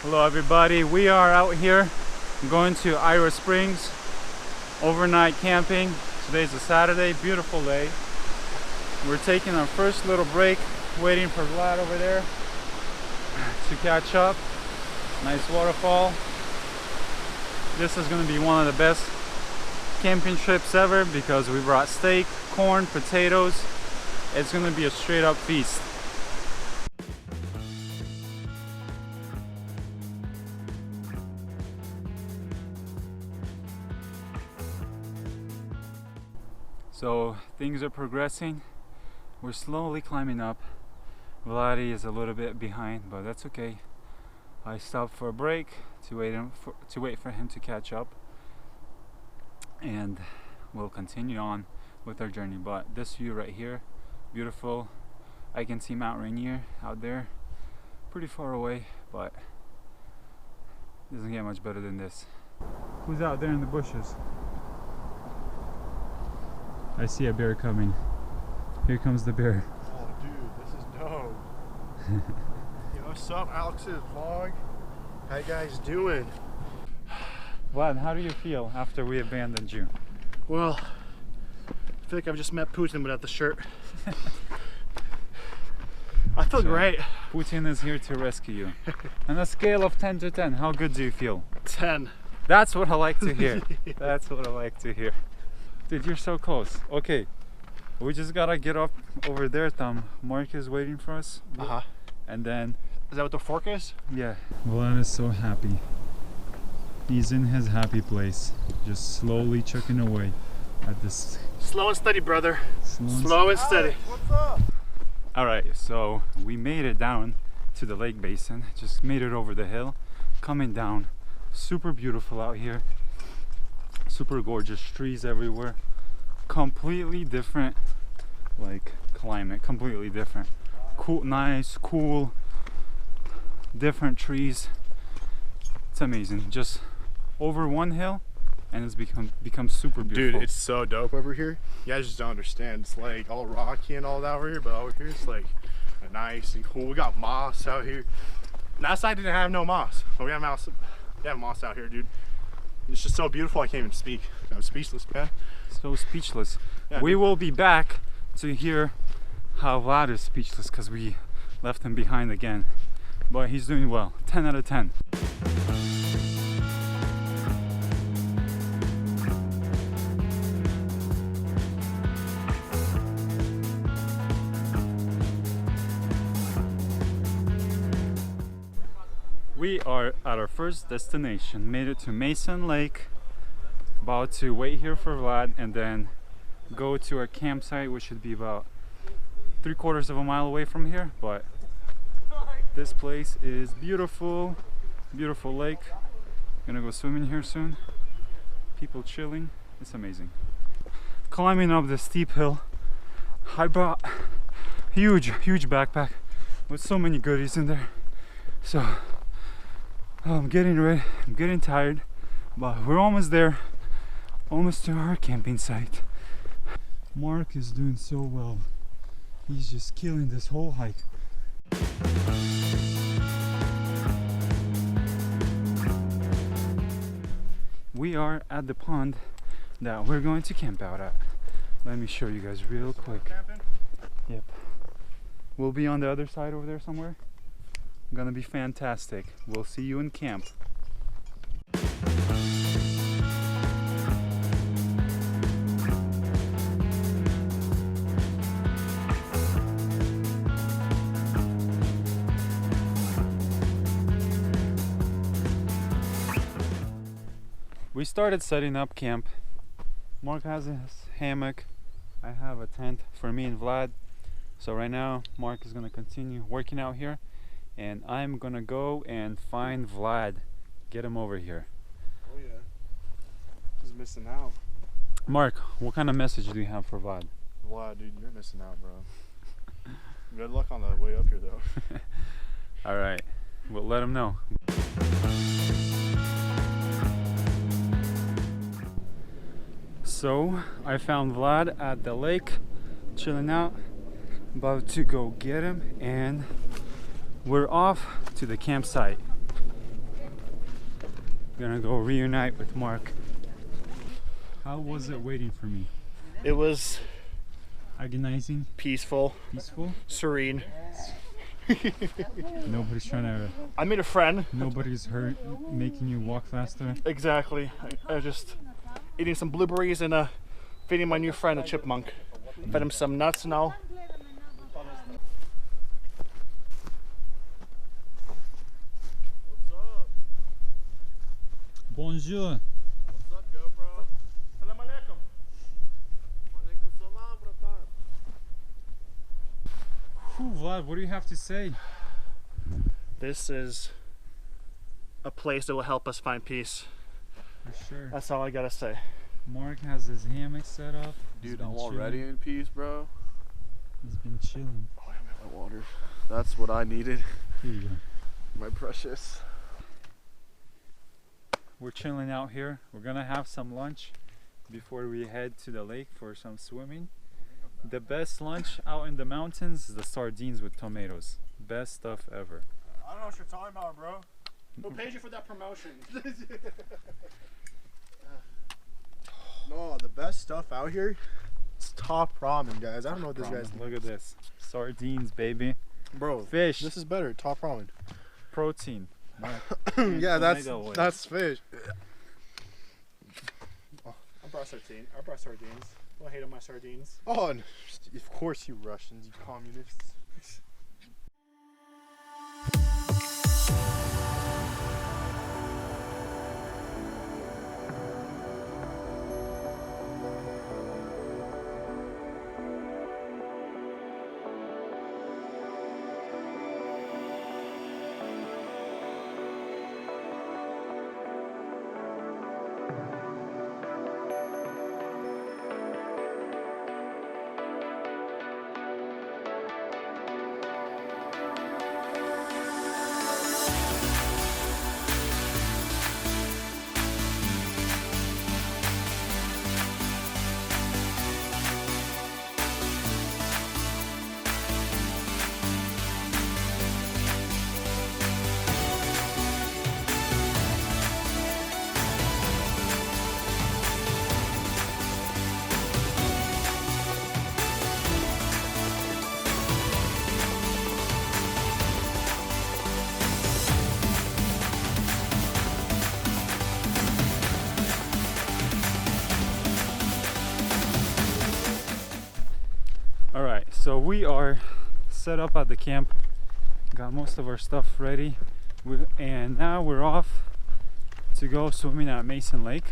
Hello everybody, we are out here going to Ira Springs, overnight camping. Today's a Saturday, beautiful day. We're taking our first little break, waiting for Vlad over there to catch up. Nice waterfall. This is going to be one of the best camping trips ever because we brought steak, corn, potatoes. It's going to be a straight up feast. So things are progressing. We're slowly climbing up. Vladi is a little bit behind, but that's okay. I stopped for a break to wait for him to catch up, and we'll continue on with our journey. But this view right here, beautiful. I can see Mount Rainier out there, pretty far away, but it doesn't get much better than this. Who's out there in the bushes? I see a bear coming. Here comes the bear. Oh dude, this is dope. Yo, what's up, Alex's vlog? How you guys doing? Vlad, how do you feel after we abandoned you? Well, I feel like I've just met Putin without the shirt. I feel great. Putin is here to rescue you. On a scale of 10 to 10, how good do you feel? 10. That's what I like to hear. That's what I like to hear. Dude, you're so close. Okay, we just gotta get up over there, Tom. Mark is waiting for us. And then... Is that what the fork is? Yeah. Vlad is so happy. He's in his happy place, just slowly chugging away at this... Slow and steady, brother. Slow and steady. What's up? Alright, so we made it down to the lake basin. Just made it over the hill. Coming down. Super beautiful out here. Super gorgeous, trees everywhere. Completely different, like, climate. Completely different. Cool, nice, cool, different trees. It's amazing. Just over one hill, and it's become super beautiful. Dude, it's so dope over here. You guys just don't understand. It's like all rocky and all that over here, but over here it's like nice and cool. We got moss out here. And that side didn't have no moss, but we have moss. We have moss out here, dude. It's just so beautiful. I can't even speak. I'm speechless, man. So speechless. Yeah, we will be back to hear how Vlad is speechless because we left him behind again. But he's doing well. 10 out of 10. We are at our first destination. Made it to Mason Lake. About to wait here for Vlad and then go to our campsite, which should be about 3/4 of a mile away from here. But this place is beautiful. Beautiful lake. Gonna go swimming here soon. People chilling. It's amazing. Climbing up the steep hill. I brought huge backpack with so many goodies in there. So I'm getting ready. I'm getting tired, but we're almost there. Almost to our camping site. Mark is doing so well. He's just killing this whole hike. We are at the pond that we're going to camp out at. Let me show you guys real quick. Yep. We'll be on the other side over there somewhere. Gonna be fantastic. We'll see you in camp. We started setting up camp. Mark has his hammock. I have a tent for me and Vlad. So right now Mark is gonna continue working out here, and I'm gonna go and find Vlad, get him over here. Oh yeah, he's missing out. Mark, what kind of message do you have for Vlad? Vlad, dude, you're missing out, bro. Good luck on the way up here, though. All right, we'll let him know. So I found Vlad at the lake, chilling out. About to go get him, and we're off to the campsite. Gonna go reunite with Mark. How was it waiting for me? It was Agonizing? peaceful, Peaceful? serene. Nobody's trying to. I made a friend. Nobody's hurt, making you walk faster. Exactly. I just eating some blueberries and feeding my new friend a chipmunk. Fed him some nuts now. Bonjour. What's up, GoPro? Salam alaikum. Walaikum salam, bratan. Whew, Vlad, what do you have to say? This is a place that will help us find peace. For sure. That's all I gotta say. Mark has his hammock set up. He's Dude, been I'm already chilling. in peace, bro. He's been chilling. Oh, I have my water. That's what I needed. Here you go. My precious. We're chilling out here. We're gonna have some lunch before we head to the lake for some swimming. The best lunch out in the mountains is the sardines with tomatoes. Best stuff ever. I don't know what you're talking about, bro. Who paid you for that promotion? No, the best stuff out here is top ramen, guys. I don't know what this guy's Ramen. Look at this. Sardines, baby. Bro, Fish. this is better. Top ramen. Protein. Yeah, Tomato oil. that's fish. Oh, I brought sardines. Don't hate on my sardines. Oh, and of course you Russians, you communists. Alright, so we are set up at the camp. Got most of our stuff ready. And now we're off to go swimming at Mason Lake.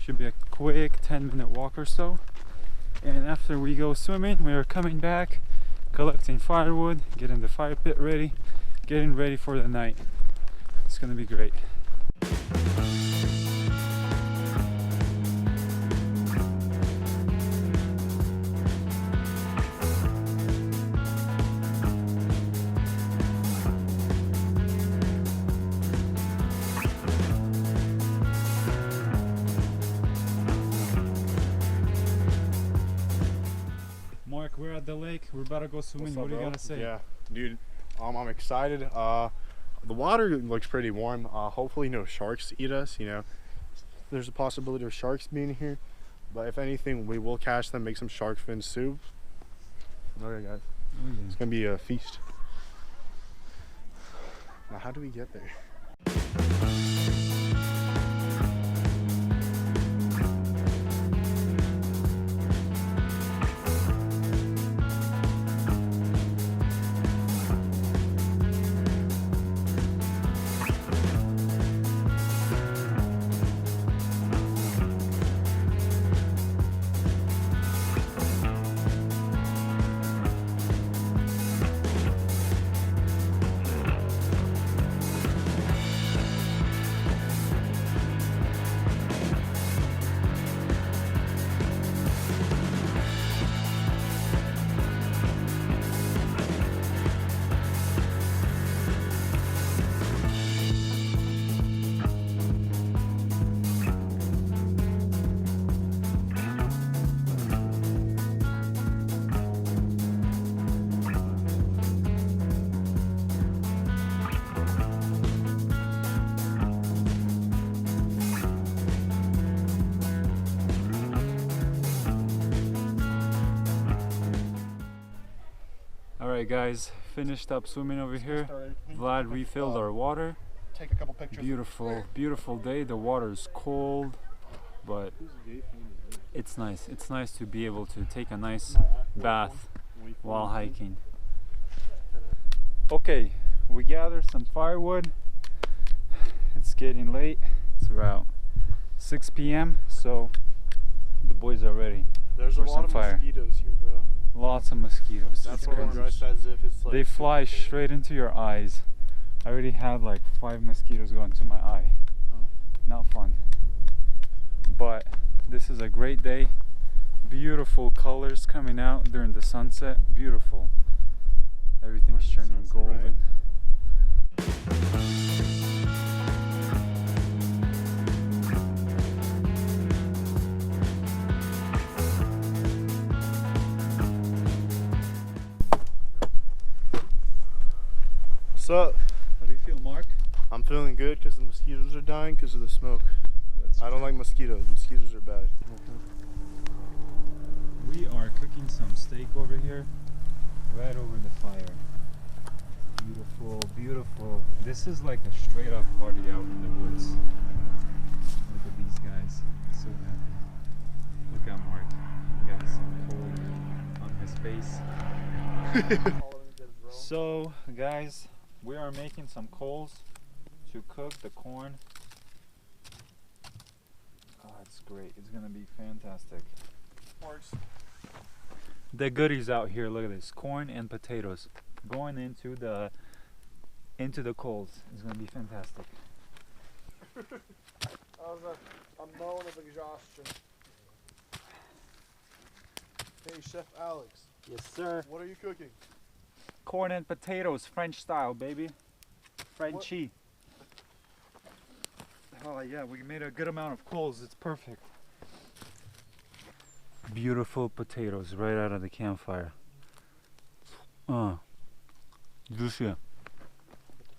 Should be a quick 10-minute walk or so. And after we go swimming, we are coming back, collecting firewood, getting the fire pit ready, getting ready for the night. It's gonna be great. Mark, we're at the lake. We're about to go swimming. What do you gotta say? Yeah, dude, I'm excited. The water looks pretty warm. Hopefully no sharks eat us, you know. There's a possibility of sharks being here. But if anything, we will catch them, make some shark fin soup. Okay, guys. Oh, yeah. It's gonna be a feast. Now, how do we get there? Alright guys, finished up swimming over here. Vlad refilled our water. Take a couple pictures. Beautiful, beautiful day. The water is cold, but it's nice. It's nice to be able to take a nice bath while hiking. Okay, we gathered some firewood. It's getting late. It's around 6 p.m. so the boys are ready. There's for a lot some of fire. mosquitoes here, bro. Lots of mosquitoes. That's It's what I'm crazy. dressed as if it's like. They fly straight into your eyes. I already had like 5 mosquitoes go into my eye. Oh. Not fun. But this is a great day. Beautiful colors coming out during the sunset. Beautiful. Everything's turning sunset, golden. right? What's up? How do you feel, Mark? I'm feeling good because the mosquitoes are dying because of the smoke. That's I don't like mosquitoes. Mosquitoes are bad. We are cooking some steak over here, right over the fire. Beautiful, beautiful. This is like a straight up party out in the woods. Look at these guys, so happy. Look at Mark, he got some coal on his face. So guys, we are making some coals to cook the corn. Oh, it's great, it's gonna be fantastic. The goodies out here, look at this, corn and potatoes going into the coals. It's gonna be fantastic. A moan of exhaustion. Hey, Chef Alex, Yes sir. what are you cooking? Corn and potatoes, French style, baby. Frenchy. Oh yeah, we made a good amount of coals, it's perfect. Beautiful potatoes right out of the campfire. Juicy.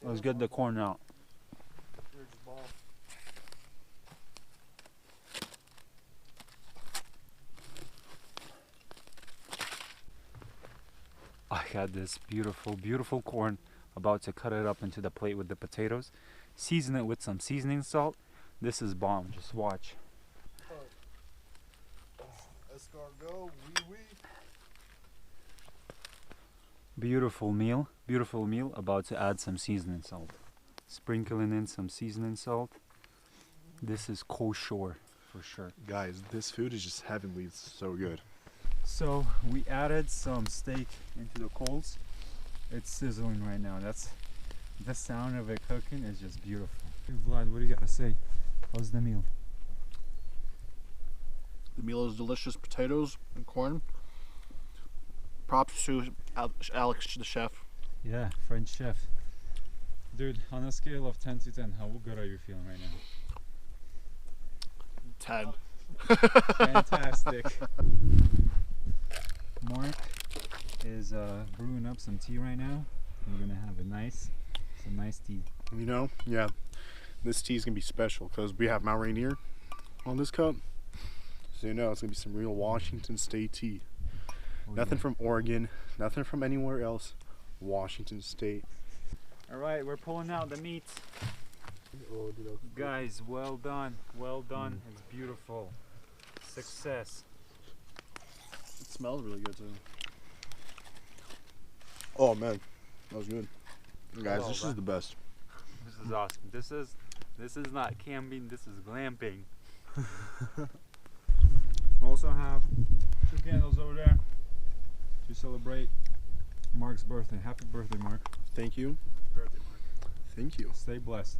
Let's get the corn out. I got this beautiful, beautiful corn. About to cut it up into the plate with the potatoes. Season it with some seasoning salt. This is bomb, just watch. Escargot, oui. Beautiful meal, about to add some seasoning salt. Sprinkling in some seasoning salt. This is kosher for sure. Guys, this food is just heavenly. It's so good. So we added some steak into the coals. It's sizzling right now. That's the sound of it cooking is just beautiful. Hey Vlad, what do you got to say? How's the meal? The meal is delicious. Potatoes and corn. Props to Alex, the chef. Yeah, French chef. Dude, on a scale of 10 to 10, how good are you feeling right now? 10. Fantastic. Mark is brewing up some tea right now. We're gonna have some nice tea. You know, yeah, this tea is gonna be special because we have Mount Rainier on this cup. So you know it's gonna be some real Washington State tea. Oh, Nothing yeah. from Oregon, nothing from anywhere else. Washington State. All right, we're pulling out the meat. Guys, well done, well done. It's beautiful. Success. It smells really good too. Oh man, that was good. Guys, this is the best. This is awesome. This is not camping. This is glamping. We also have 2 candles over there to celebrate Mark's birthday. Happy birthday, Mark. Thank you. Birthday, Mark. Thank you. Stay blessed.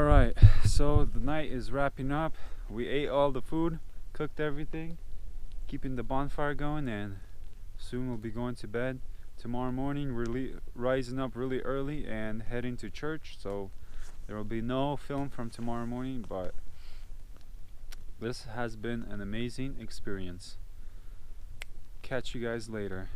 Alright, so the night is wrapping up. We ate all the food, cooked everything, keeping the bonfire going, and soon we'll be going to bed. Tomorrow morning we're rising up really early and heading to church, so there will be no film from tomorrow morning, but this has been an amazing experience. Catch you guys later.